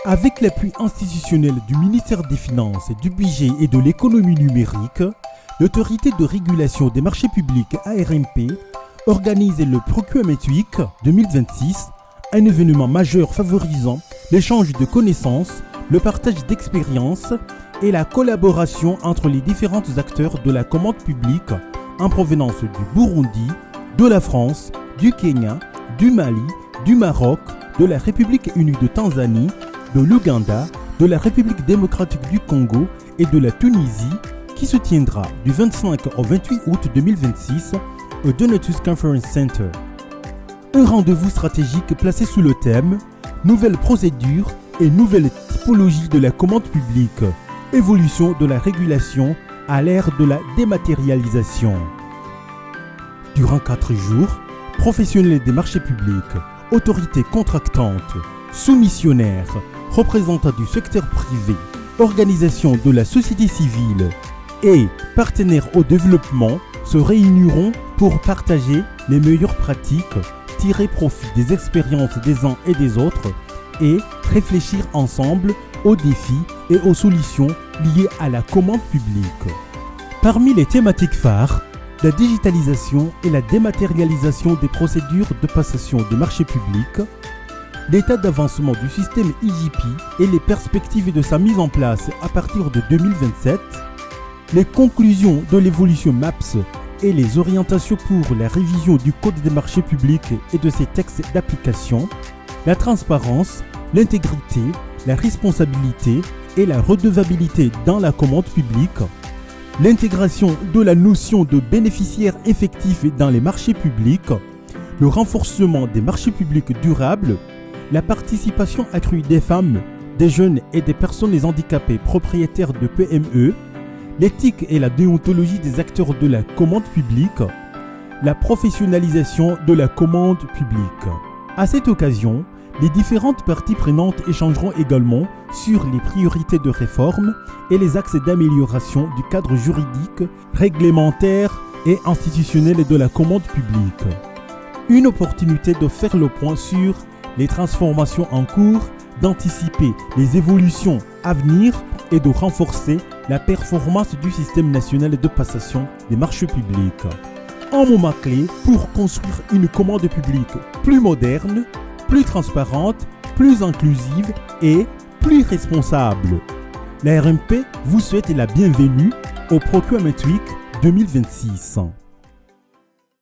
Avec l'appui institutionnel du ministère des Finances, du Budget et de l'économie numérique, l'Autorité de régulation des marchés publics ARMP organise le Procurement Week 2026, un événement majeur favorisant l'échange de connaissances, le partage d'expériences et la collaboration entre les différents acteurs de la commande publique en provenance du Burundi, de la France, du Kenya, du Mali, du Maroc, de la République unie de Tanzanie, de l'Ouganda, de la République démocratique du Congo et de la Tunisie, qui se tiendra du 25 au 28 août 2026 au Donatus Conference Center. Un rendez-vous stratégique placé sous le thème « Nouvelles procédures et nouvelles typologies de la commande publique, évolution de la régulation à l'ère de la dématérialisation ». Durant 4 jours, professionnels des marchés publics, autorités contractantes, soumissionnaires, représentants du secteur privé, organisations de la société civile et partenaires au développement se réuniront pour partager les meilleures pratiques, tirer profit des expériences des uns et des autres et réfléchir ensemble aux défis et aux solutions liées à la commande publique. Parmi les thématiques phares, la digitalisation et la dématérialisation des procédures de passation des marchés publics, l'état d'avancement du système IJP et les perspectives de sa mise en place à partir de 2027, les conclusions de l'évolution MAPS et les orientations pour la révision du Code des marchés publics et de ses textes d'application, la transparence, l'intégrité, la responsabilité et la redevabilité dans la commande publique, l'intégration de la notion de bénéficiaire effectif dans les marchés publics, le renforcement des marchés publics durables, la participation accrue des femmes, des jeunes et des personnes handicapées propriétaires de PME, l'éthique et la déontologie des acteurs de la commande publique, la professionnalisation de la commande publique. À cette occasion, les différentes parties prenantes échangeront également sur les priorités de réforme et les axes d'amélioration du cadre juridique, réglementaire et institutionnel de la commande publique. Une opportunité de faire le point sur les transformations en cours, d'anticiper les évolutions à venir et de renforcer la performance du système national de passation des marchés publics. Un moment clé pour construire une commande publique plus moderne, plus transparente, plus inclusive et plus responsable. La RMP vous souhaite la bienvenue au Procurement Week 2026.